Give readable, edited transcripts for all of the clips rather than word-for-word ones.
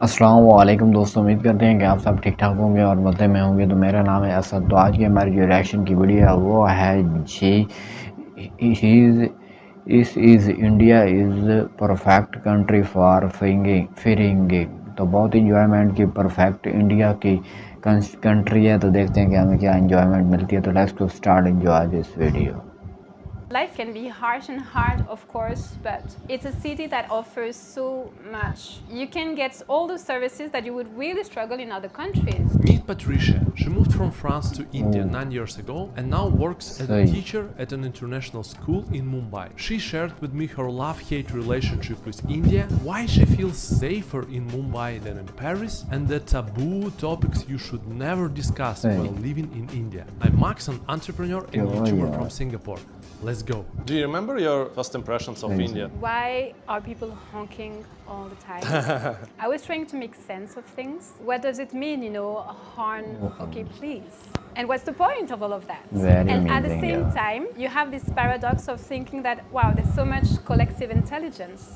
अस्सलाम वालेकुम दोस्तों, उम्मीद करते हैं कि आप सब ठीक ठाक होंगे और मज़े में होंगे। तो मेरा नाम है असद। तो आज की हमारी जो रिएक्शन की वीडियो है वो है जी is India is perfect country for फिरिंगिंग। तो बहुत इंजॉयमेंट की परफेक्ट इंडिया की कंट्री है। तो देखते हैं कि हमें क्या इंजॉयमेंट मिलती है। तो let's go start enjoy this video. Life can be harsh and hard, of course, but it's a city that offers so much. You can get all the services that you would really struggle in other countries. Meet Patricia. She moved from France to India 9 years ago and now works as a teacher at an international school in Mumbai. She shared with me her love-hate relationship with India, why she feels safer in Mumbai than in Paris, and the taboo topics you should never discuss while living in India. I'm Max, an entrepreneur and YouTuber from Singapore. Let's go. Do you remember your first impressions of India? Why are people honking all the time? I was trying to make sense of things. What does it mean, a horn? Okay, please. And what's the point of all of that? And at the same time, you have this paradox of thinking that, wow, there's so much collective intelligence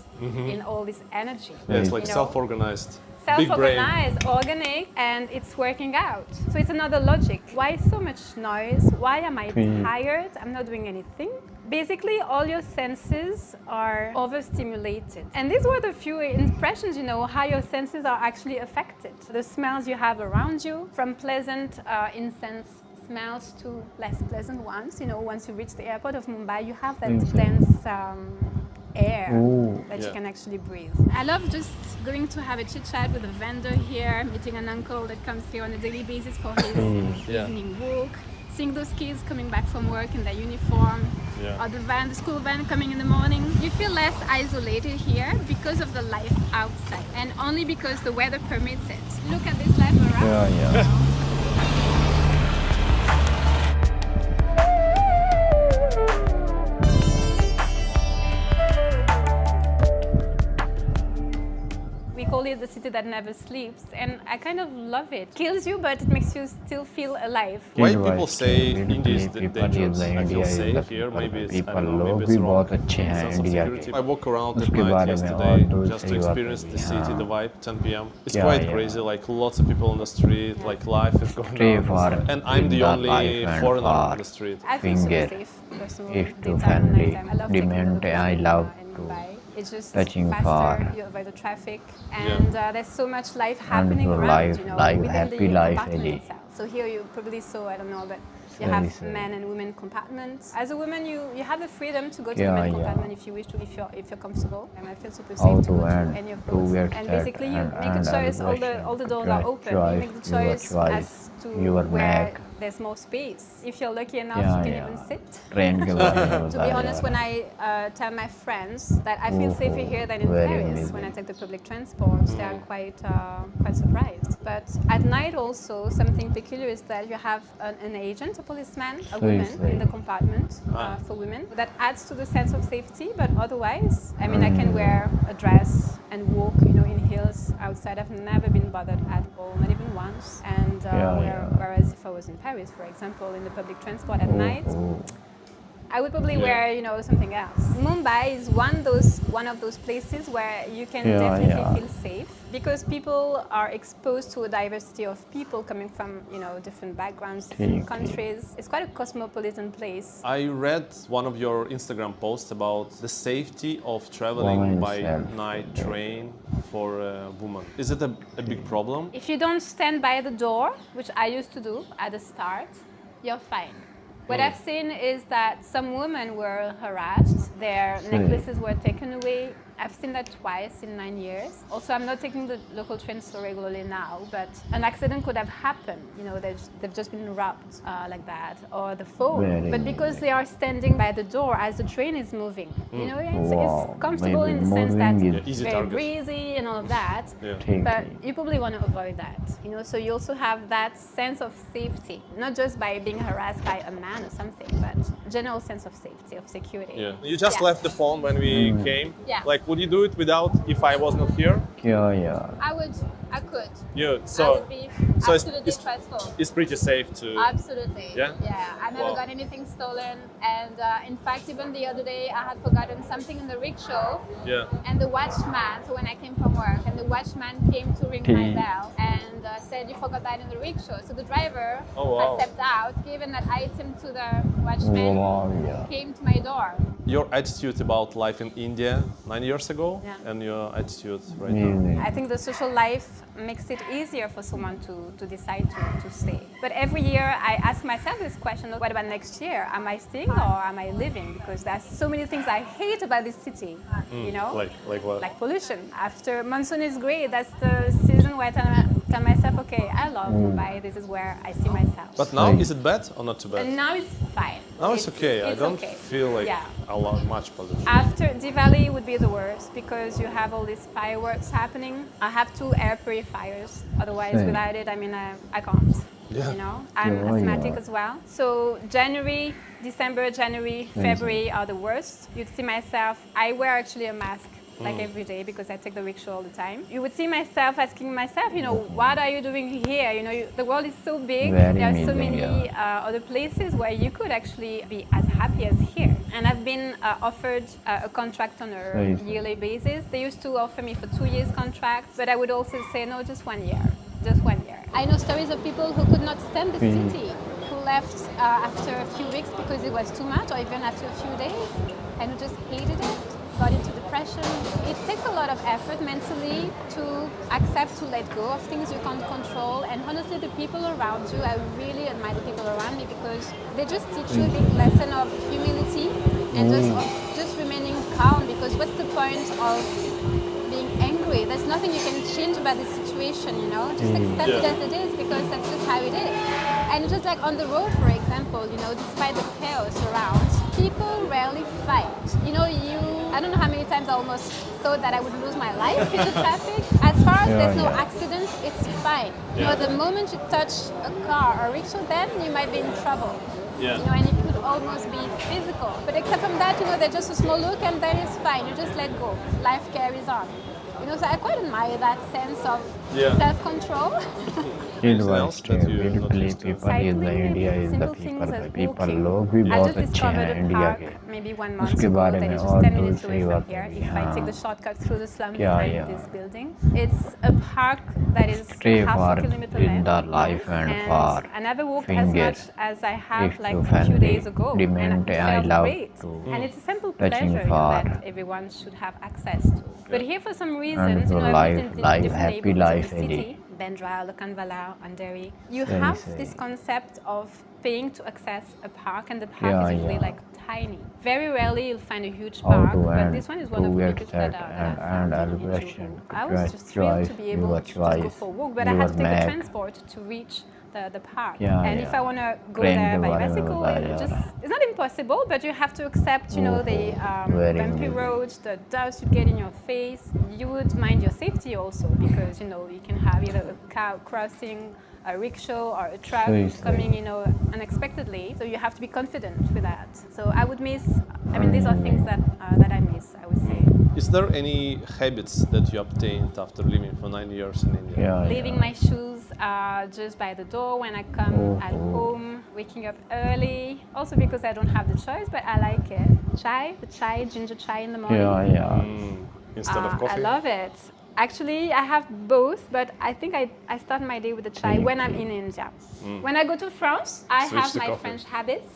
in all this energy. Yeah, it's like self-organized. Self-organized, organic, and it's working out. So it's another logic. Why so much noise? Why am I tired? I'm not doing anything. Basically, all your senses are overstimulated. And these were the few impressions, how your senses are actually affected. The smells you have around you, from pleasant incense smells to less pleasant ones. Once you reach the airport of Mumbai, you have that dense air that you can actually breathe. I love just going to have a chit chat with a vendor here, meeting an uncle that comes here on a daily basis for his evening walk, seeing those kids coming back from work in their uniform, or the school van coming in the morning. You feel less isolated here because of the life outside, and only because the weather permits it. Look at this life around. We call it the city that never sleeps, and I kind of love it. Kills you, but it makes you still feel alive. Why people say India is dangerous? I feel safe here. Maybe it's, I don't know, maybe it's wrong. Sense of security. I walk around at night yesterday just to experience the city, the vibe, 10 p.m. It's quite crazy, like lots of people on the street, like life is going on. And I'm the only foreigner on the street. I feel so safe, personally. If to family, I love to it's just touching faster, you avoid the traffic, and there's so much life happening around, within the compartment itself. So here you probably saw, I don't know, but you have men and women compartments. As a woman, you have the freedom to go to the men compartment if you wish to, if you're comfortable. And I feel super safe to go to any of those. And basically, you make a choice. All the doors are open. You make the choice as to where there's more space. If you're lucky enough, you can even sit. To be honest, when I tell my friends that I feel safer here than in Paris, when I take the public transport, they are quite surprised. But at night also, something peculiar is that you have an agent, a policeman, a woman in the compartment for women. That adds to the sense of safety, but otherwise, I mean, I can wear a dress and walk, in heels outside. I've never been bothered at all, not even once. And whereas if I was in Paris, for example, in the public transport at night, I would probably wear, something else. Mumbai is one of those places where you can definitely feel safe because people are exposed to a diversity of people coming from, different backgrounds, different countries. It's quite a cosmopolitan place. I read one of your Instagram posts about the safety of traveling by night train for a woman. Is it a big problem? If you don't stand by the door, which I used to do at the start, you're fine. What I've seen is that some women were harassed, their necklaces were taken away. I've seen that twice in 9 years. Also, I'm not taking the local train so regularly now, but an accident could have happened. They've just been robbed like that, or the phone. But because they are standing by the door as the train is moving, it's comfortable in the sense that it's very breezy and all of that. But you probably want to avoid that. So you also have that sense of safety, not just by being harassed by a man or something, but general sense of safety, of security. You just left the phone when we came. Like Would you do it without if I was not here? Yeah. I could. Yeah. I So would be so absolutely trustful. it's pretty safe to. Absolutely. Yeah? Yeah. I never Wow. got anything stolen. And in fact, even the other day, I had forgotten something in the rickshaw. Yeah. And the watchman, so when I came from work, and the watchman came to ring my bell and said, you forgot that in the rickshaw. So the driver had stepped out, given that item to the watchman, came to my door. Your attitude about life in India 9 years ago and your attitude right now. I think the social life makes it easier for someone to decide to stay. But every year I ask myself this question, what about next year? Am I staying or am I leaving? Because there's so many things I hate about this city, you know? Like what? Like pollution. After monsoon is great, that's the season where I tell myself, okay, I love Mumbai, this is where I see myself. But now, is it bad or not too bad? And now it's fine. Now it's okay. I don't feel like much pollution. After Diwali would be the worst because you have all these fireworks happening. I have 2 air purifiers. Otherwise, without it, I mean, I can't. Yeah. You know, I'm asthmatic as well. So December, January, February are the worst. You'd see myself. I wear actually a mask like every day because I take the rickshaw all the time. You would see myself asking myself, you know, what are you doing here? You know, the world is so big. There are so many other places where you could actually be as happy as here. And I've been offered a contract on a yearly basis. They used to offer me for 2 years contract, but I would also say, no, just 1 year. Just 1 year. I know stories of people who could not stand the city, who left after a few weeks because it was too much, or even after a few days, and who just hated it, got into depression. It takes a lot of effort mentally to accept to let go of things you can't control. And honestly, the people around you, I really admire the people around me because they just teach you a big lesson of humility and just remaining calm. Because what's the point of being angry? There's nothing you can change about the situation, you know? Just accept it as it is because that's just how it is. And just like on the road, for example, you know, despite the chaos around, people rarely fight. You know, I don't know how many times I almost thought that I would lose my life in the traffic. As far as there's no accidents, it's fine. You know, the moment you touch a car or a rickshaw, then you might be in trouble. You know, and it could almost be physical. But except from that, you know, they're just a small look and then it's fine. You just let go. Life carries on. You know, so I quite admire that sense of self-control. beautifully people in the India is the people लोग भी बहुत अच्छे हैं India के maybe 1 month उसके ago बारे that में is just और 10 minutes दूसरी away from बात here. है If I take the shortcut through the slum Yeah, behind this building, it's a park that is stay half for a kilometer in the length. life and for I never walked as fingers. much as I have If like you a few days family ago, and demand, it I felt love great. to And it's a simple touching pleasure, you know, for that everyone should have access to. But here, for some reason, and you know, for I've lived in life, different happy neighborhoods life, of the Eddie. city, Bandra, Lokhandwala, Andheri. You Very have safe. this concept of paying to access a park, and the park is usually like tiny. Very rarely you'll find a huge How park, to but this one is one of the get biggest set that and I've found in elevation. Juhu. I was just thrilled to be able to just go for a walk, but I had to take a transport to reach the park. And if I want to go there by bicycle, it's not impossible, but you have to accept, you know, the bumpy roads, the dust you get in your face. You would mind your safety also because, you know, you can have either a cow crossing, a rickshaw or a truck coming, you know, unexpectedly. So you have to be confident with that. So I would miss, I mean, these are things that I miss, I would say. Is there any habits that you obtained after living for 9 years in India? Leaving my shoes just by the door when I come at home, waking up early, also because I don't have the choice, but I like it. Chai, ginger chai in the morning. Instead of coffee? I love it. Actually, I have both, but I think I start my day with the chai when I'm in India. When I go to France, I have my French habits.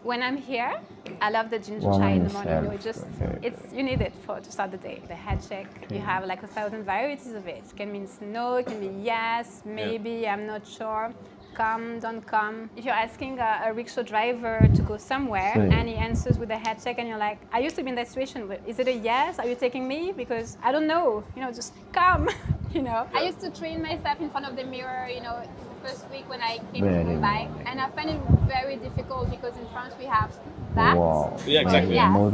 When I'm here, I love the ginger chai in the morning. You know, you need it to start the day. The head check, you have like 1,000 varieties of it. It can mean no, it can be yes, maybe, I'm not sure. Come, don't come. If you're asking a rickshaw driver to go somewhere and he answers with a head check and you're like, I used to be in that situation, is it a yes? Are you taking me? Because I don't know, you know, just come, you know. I used to train myself in front of the mirror, you know, the first week when I came to Mumbai. And I find it very difficult because in France we have that. Yeah, exactly. Or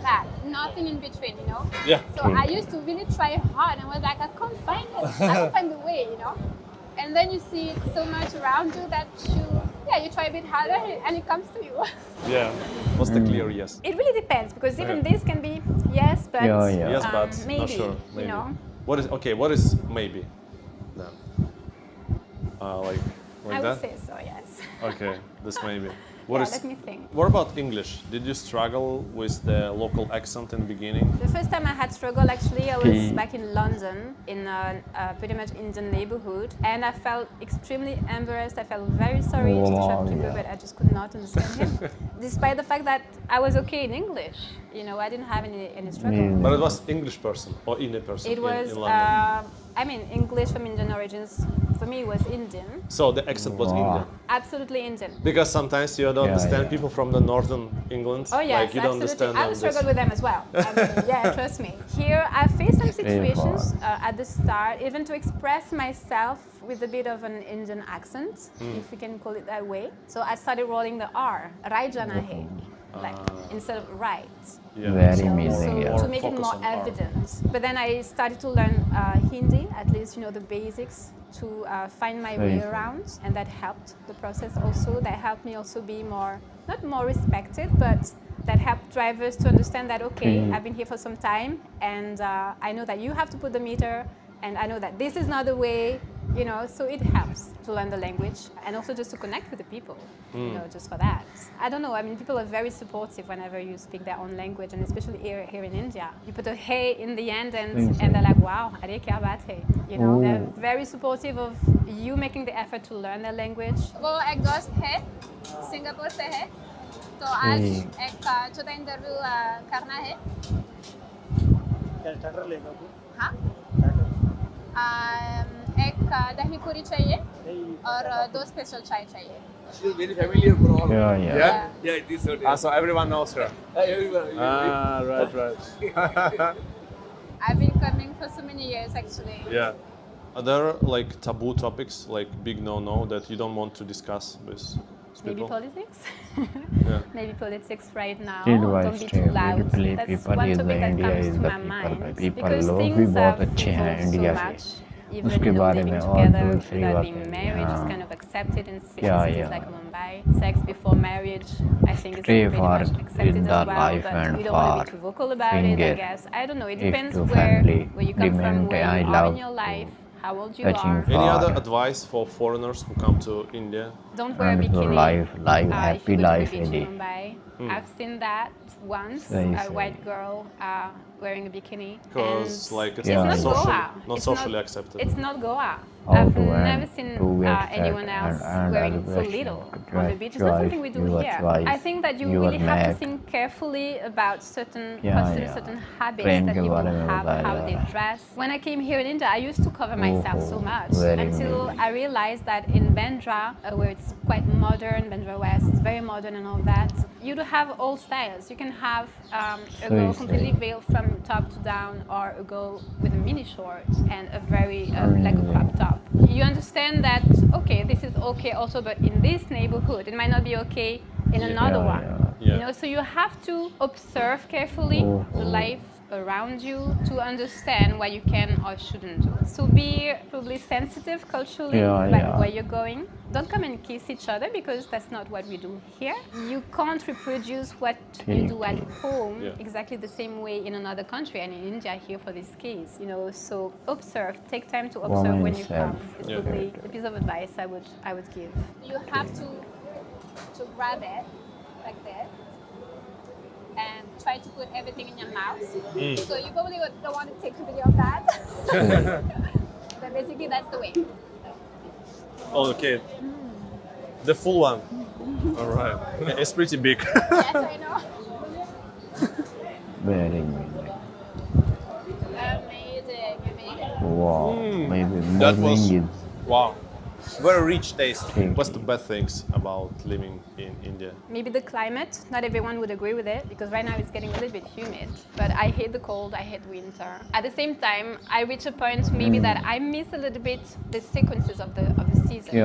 that. Nothing in between, you know. So I used to really try hard and was like, I can't find it. I can't find the way, you know. And then you see it so much around you that you try a bit harder and it comes to you. What's the clear yes? It really depends, because even this can be yes, but Yes, but maybe, not sure. Maybe. you know. What is maybe then? Like I that? would say so, yes. Okay, this maybe. Let me think. What about English? Did you struggle with the local accent in the beginning? The first time I had struggle, actually, I was back in London in a pretty much Indian neighborhood, and I felt extremely embarrassed. I felt very sorry to the shopkeeper, but I just could not understand him, despite the fact that I was okay in English. You know, I didn't have any struggle. But it was English person or Indian person It was, in London? I mean, English from Indian origins. For me, it was Indian. So the accent was Indian? Absolutely Indian. Because sometimes you don't understand people from the northern England. Oh yes, like you don't understand I struggled with them as well. I mean, yeah, trust me. Here, I faced some situations at the start, even to express myself with a bit of an Indian accent, if we can call it that way. So I started rolling the R, Rai Jana Hai, like instead of right. Yeah. Very amazing. So to make it more evident. But then I started to learn Hindi, at least, you know, the basics, to find my way around, and that helped the process also. That helped me also be more, not more respected, but that helped drivers to understand that, okay, I've been here for some time, and I know that you have to put the meter, and I know that this is not the way, you know, so it helps to learn the language, and also just to connect with the people, you know, just for that. I don't know, I mean, people are very supportive whenever you speak their own language, and especially here in India. You put a hey in the end, and they're like, wow, arey kya baat hai? You know, they're very supportive of you making the effort to learn their language. वो एक दोस्त है, Singapore से है, तो आज एक छोटा इंटरव्यू करना है। हाँ? एक दही पूरी चाहिए और 2 स्पेशल चाय चाहिए। She's very familiar for all. Yeah. Yeah, it is so. So everyone knows her. Everyone. Right. I've been coming for so many years actually. Yeah. Are there like taboo topics, like big no-no that you don't want to discuss with Maybe people? politics. Yeah. Maybe politics right now. Still Don't be too loud. That's one topic that comes to my mind. Because things have evolved so much. Even उसके you know, बारे living में और together दूसरी without बात being है, married is हाँ. kind of accepted in Yeah, cities yeah. like Mumbai. Sex before marriage, I think, is Stay pretty for much accepted in as the well. life But and we don't want to for be too vocal about it, I finger. guess. I don't know. It If depends to where family, you come from, demand where I you are love in your life, how old you touching are. for Any other advice for foreigners who come to India? Don't wear a and for bikini. life, If happy you go life, to the beach Eddie. in Mumbai. I've seen that once, Nice, a white girl wearing a bikini. Because And like it's Yeah, not, it's yeah. not socially, Goa. not It's socially not, accepted. It's not Goa. How I've to never and seen to get anyone fat else and wearing other so question. little Your on the beach. It's not something we do your here. choice, I think that you your really have to neck. think carefully about certain Yeah, customs, yeah. certain habits Train that के people बारे में have, बताया how जा they रहा है. dress. When I came here in India, I used to cover myself so much very until amazing. I realized that in Bandra, where it's quite modern, Bandra West, it's very modern and all that, you do have all styles. You can have a girl completely veiled from top to down, or a girl with a mini short and a very like a crop top. You understand that, okay, this is okay also, but in this neighborhood, it might not be okay in another one. Yeah. You know, so you have to observe carefully the life around you to understand what you can or shouldn't do. So be probably sensitive culturally about where you're going. Don't come and kiss each other, because that's not what we do here. You can't reproduce what you do at home exactly the same way in another country, and in India here for this case, you know. So observe, take time to observe when you come. It's probably the piece of advice I would give. You have to grab it like this and try to put everything in your mouth. So you probably don't want to take a video of that. But basically that's the way. Oh, okay. The full one. All right. It's pretty big. Yes, I know. Very amazing. Amazing. Wow. Maybe That more was- thing is Wow. Very rich taste. Thank What's you. the bad things about living in India? Maybe the climate. Not everyone would agree with it, because right now it's getting a little bit humid. But I hate the cold, I hate winter. At the same time, I reach a point maybe that I miss a little bit the sequences of the seasons, you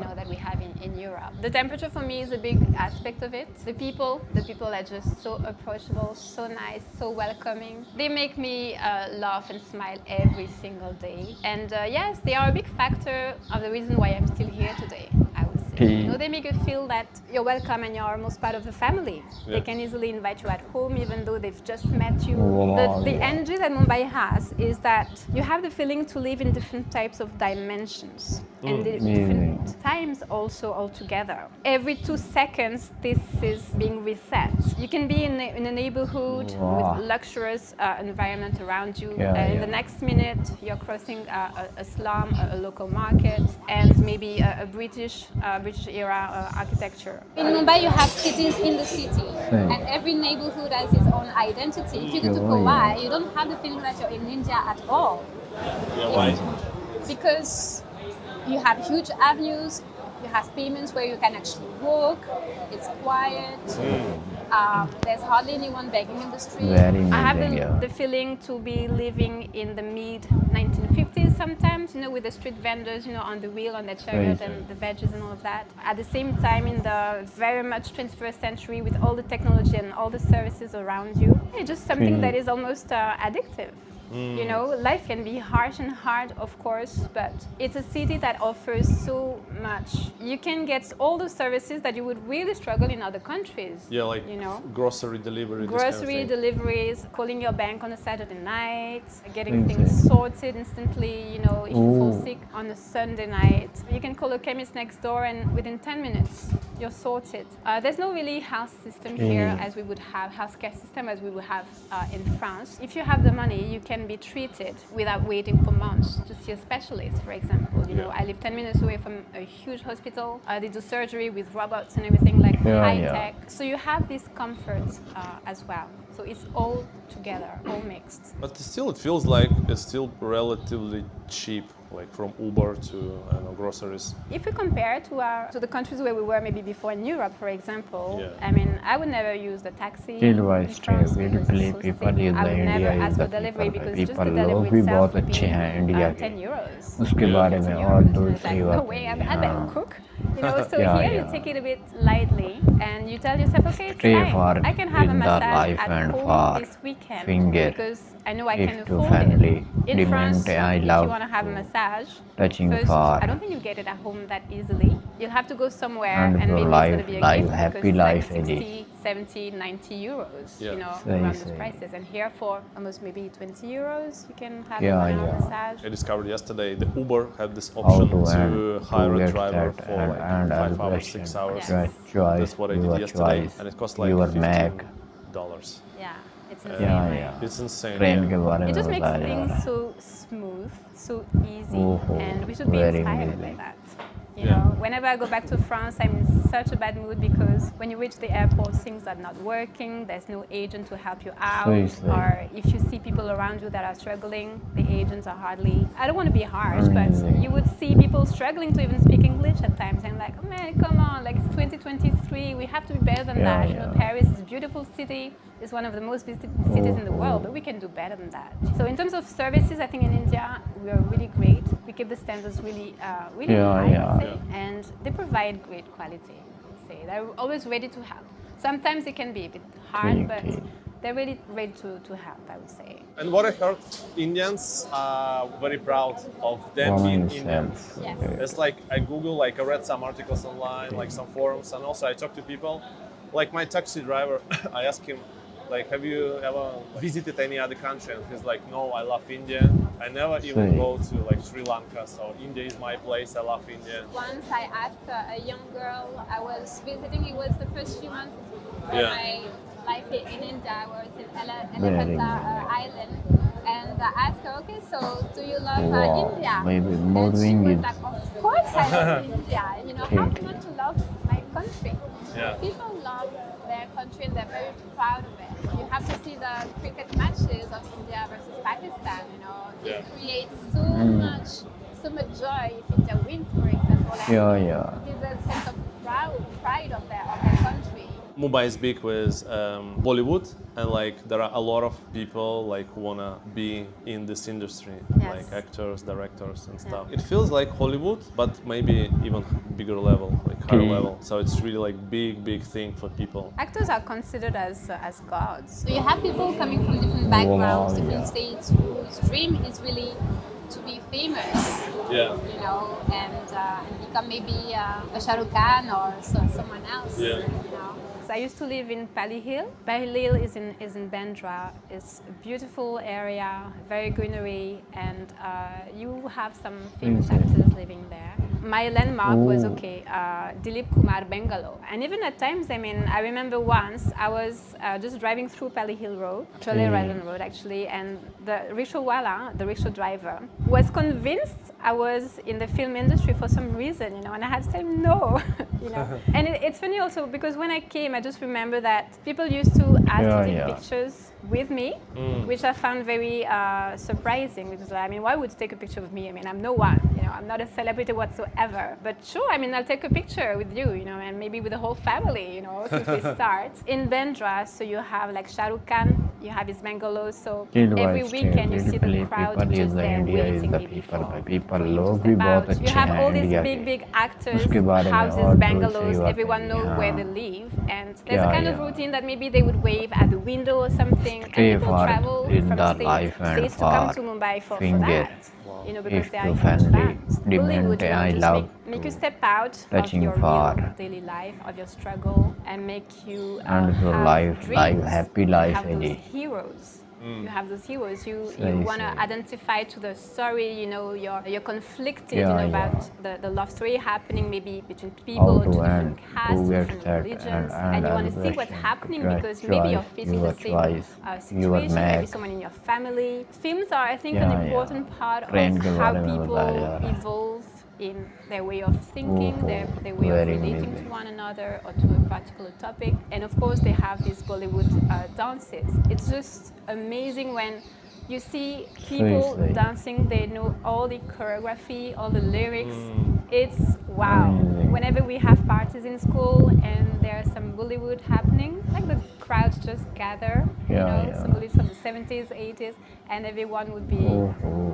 know, that we have in Europe. The temperature for me is a big aspect of it. The people are just so approachable, so nice, so welcoming. They make me laugh and smile every single day. And yes, they are a big factor of the reason why I'm still here today, I would say. They make you feel that you're welcome and you're almost part of the family. They can easily invite you at home even though they've just met you. The energy that Mumbai has is that you have the feeling to live in different types of dimensions and different times also altogether. Every 2 seconds this is being reset. You can be in a neighborhood with luxurious environment around you. In the next minute you're crossing a slum, a local market, and maybe a British era architecture. In Mumbai, you have cities in the city, and every neighborhood has its own identity. If you go to Powai, you don't have the feeling that you're in India at all. Why? Because you have huge avenues, you have pavements where you can actually walk, it's quiet. There's hardly anyone begging in the street. I have the feeling to be living in the mid-1950s sometimes, with the street vendors, on the wheel, on the chariot and the veggies and all of that. At the same time, in the very much 21st century with all the technology and all the services around you, it's just something that is almost addictive. Life can be harsh and hard, of course, but it's a city that offers so much. You can get all the services that you would really struggle in other countries. Yeah, like grocery delivery. Grocery deliveries, calling your bank on a Saturday night, getting things sorted instantly, if you fall sick on a Sunday night. You can call a chemist next door and within 10 minutes you're sorted. There's no really health system here as we would have, healthcare system as we would have in France. If you have the money, you can be treated without waiting for months to see a specialist, for example. I live 10 minutes away from a huge hospital. They do surgery with robots and everything, like high tech. So you have this comfort as well. So it's all together, all mixed. But still, it feels like it's still relatively cheap, like from Uber to groceries. If we compare to the countries where we were maybe before in Europe, for example, I mean, I would never use the taxi in France. I would never ask for delivery because just the delivery itself would be 10 euros. No way, I better cook. So here you take it a bit lightly and you tell yourself, okay, it's fine. I can have a massage at home this weekend because I know I can afford it. In France, if you want to have a massage, first, I don't think you get it at home that easily. You'll have to go somewhere and maybe it's going to be a gift because it's like 60, 70, 90 euros, around those prices. And here for almost maybe 20 euros, you can have a 1 hour massage. I discovered yesterday the Uber had this option to hire a driver for like 5 hours, 6 hours. That's what I did yesterday, and it cost like $15. Yeah, it's insane. It's insane. It just makes things so smooth, so easy, and we should be inspired by that. Whenever I go back to France, I'm in such a bad mood because when you reach the airport, things are not working, there's no agent to help you out, or if you see people around you that are struggling, the agents are hardly, I don't want to be harsh, but you would see people struggling to even speak English at times, and like, oh man, come on, like it's 2023, we have to be better than that. Paris is a beautiful city, it's one of the most visited cities in the world, but we can do better than that. So in terms of services, I think in India, we are really great. We keep the standards really high, I would say. And they provide great quality, I would say. They're always ready to help. Sometimes it can be a bit hard, but they're really ready to help, I would say. And what I heard, Indians are very proud of them being Indians. Yes. It's like I Google, I read some articles online, like some forums, and also I talk to people. Like my taxi driver, I asked him, have you ever visited any other country? And he's like, no, I love India. I never even go to Sri Lanka, so India is my place. I love India. Once I asked a young girl I was visiting, it was the first few months of my life in India. I was in Elephant Island, and I asked her, okay, so do you love India? And she was like, of course I love India. How not to love my country? People love their country and they're very proud of it. You have to see the cricket matches of India versus Pakistan. It creates so much joy if India wins, for example. And it gives a sense of pride of their country. Mumbai is big with Bollywood, and there are a lot of people who wanna be in this industry, like actors, directors, and stuff. It feels like Hollywood, but maybe even bigger level, higher level. So it's really big thing for people. Actors are considered as gods. So you have people coming from different backgrounds, different states, whose dream is really to be famous. Yeah. You know, and become maybe a Shah Rukh Khan or someone else. Yeah. You know. I used to live in Pali Hill. Pali Hill is in Bandra. It's a beautiful area, very greenery, and you have some famous actors living there. My landmark was Dilip Kumar Bungalow, and even at times, I mean, I remember once I was just driving through Pali Hill Road, Chole Road actually, and the rickshawwala, the rickshaw driver, was convinced I was in the film industry for some reason, you know, and I had to say no, you know. And it's funny also because when I came, I just remember that people used to ask to take pictures with me, which I found very surprising because I mean, why would you take a picture with me? I mean, I'm no one, you know, I'm not a celebrity whatsoever. But sure, I mean, I'll take a picture with you, you know, and maybe with the whole family, you know, since we start. In Bandra, so you have like Shah Rukh Khan, you have his bungalow, so every weekend you see the crowd just there waiting maybe for you to step out. You have all these big actors, houses, bungalows, everyone knows where they live, and there's a kind of routine that maybe they would wave at the window or something, and people travel from states to come to Mumbai for that. You know, because they are huge fans. Bollywood, you know, just make you step out of your real daily life, of your struggle, and make you have dreams. happy life, you have those heroes. You have those heroes. You want to identify to the story. You know, you're conflicted. You know about the love story happening maybe between people, two different castes, different religions, and you want to see what's happening because maybe you're facing the same situation. Maybe someone in your family. Films are, I think, an important part of how people evolve in their way of thinking, their way of relating to one another or to a particular topic. And of course, they have these Bollywood dances. It's just amazing when you see people dancing, they know all the choreography, all the lyrics. It's wow. Whenever we have parties in school and there's some Bollywood happening, like the crowds just gather, you know, some Bollywood from the 70s, 80s, and everyone would be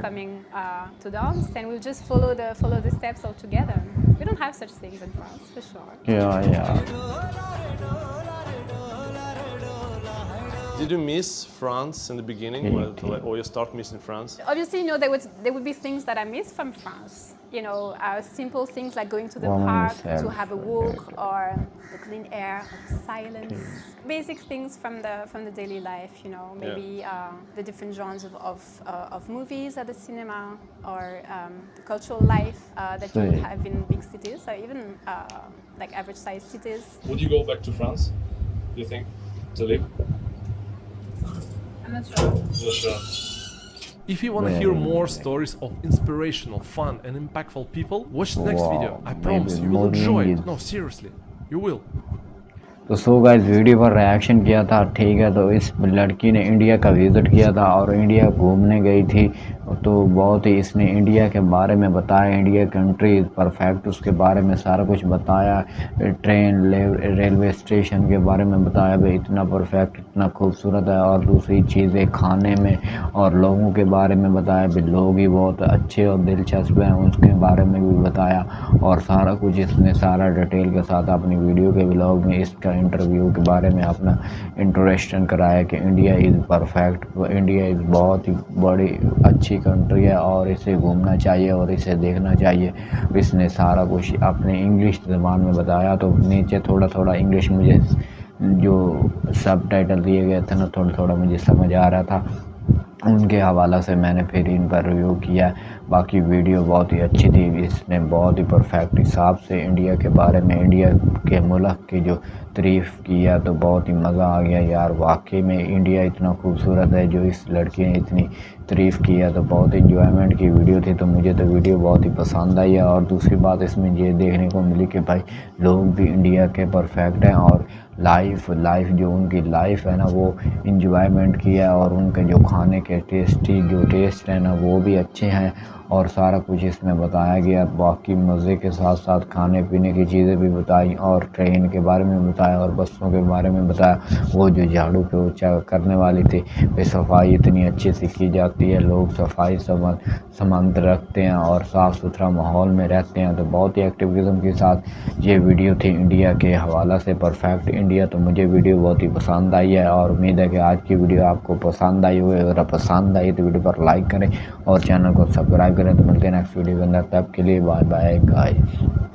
coming to dance, and we'll just follow the steps all together. We don't have such things in France, for sure. Did you miss France in the beginning, or you start missing France? Obviously, you know, there would be things that I miss from France. You know, simple things like going to the park to have a walk, or the clean air, or the silence. Basic things from the daily life. You know, maybe the different genres of movies at the cinema, or the cultural life that you would have in big cities, or even like average-sized cities. Would you go back to France, do you think, to live? I'm not sure. Not sure. If you want to hear more stories of inspirational, fun and impactful people, watch the next video. I promise you will enjoy it. No, seriously, you will. तो so guys video पर reaction किया था, ठीक है। तो इस लड़की ने इंडिया का विज़िट किया था और इंडिया घूमने गई थी, तो बहुत ही इसने इंडिया के बारे में बताया, इंडिया कंट्री इज़ परफेक्ट, उसके बारे में सारा कुछ बताया, ट्रेन रेलवे स्टेशन के बारे में बताया भाई इतना परफेक्ट, इतना खूबसूरत है। और दूसरी चीज़ें खाने में और लोगों के बारे में बताया भाई लोग ही बहुत अच्छे और दिलचस्प हैं, उसके बारे में भी बताया। और सारा कुछ इसने सारा डिटेल के साथ अपनी वीडियो के व्लॉग में इसका इंटरव्यू के बारे में अपना इंट्रोडक्शन कराया कि India is perfect, India is बहुत ही बड़ी अच्छी कंट्री है और इसे घूमना चाहिए और इसे देखना चाहिए। इसने सारा कुछ अपने इंग्लिश ज़बान में बताया, तो नीचे थोड़ा थोड़ा इंग्लिश मुझे जो सब टाइटल दिए गए थे ना, थोड़ा थोड़ा मुझे समझ आ रहा था, उनके हवाला से मैंने फिर इन पर रिव्यू किया। बाकी वीडियो बहुत ही अच्छी थी, इसने बहुत ही परफेक्ट हिसाब से इंडिया के बारे में, इंडिया के मुल्क की जो तारीफ़ किया, तो बहुत ही मज़ा आ गया यार। वाकई में इंडिया इतना खूबसूरत है, जो इस लड़की ने इतनी तारीफ़ किया, तो बहुत इंजॉयमेंट की वीडियो थी। तो मुझे तो वीडियो बहुत ही पसंद आई है। और दूसरी बात इसमें ये देखने को मिली कि भाई लोग भी इंडिया के परफेक्ट हैं और लाइफ जो उनकी लाइफ है ना, वो इंजॉयमेंट की है, और उनके जो खाने के टेस्ट है ना, वो भी अच्छे हैं। और सारा कुछ इसमें बताया गया। बाकी मज़े के साथ साथ खाने पीने की चीज़ें भी बताई और ट्रेन के बारे में बताया और बसों के बारे में बताया। वो जो झाड़ू पे ऊँचा करने वाली थी, वे सफाई इतनी अच्छे से की जाती है, लोग सफाई सामान रखते हैं और साफ़ सुथरा माहौल में रहते हैं। तो बहुत ही एक्टिविज़म के साथ ये वीडियो थी इंडिया के हवाला से, परफेक्ट इंडिया। तो मुझे वीडियो बहुत ही पसंद आई है और उम्मीद है कि आज की वीडियो आपको पसंद आई होगी। अगर पसंद आई तो वीडियो पर लाइक करें और चैनल को सब्सक्राइब करें। तो मिलते हैं नेक्स्ट वीडियो के अंदर, तब के लिए बाय बाय गाइस।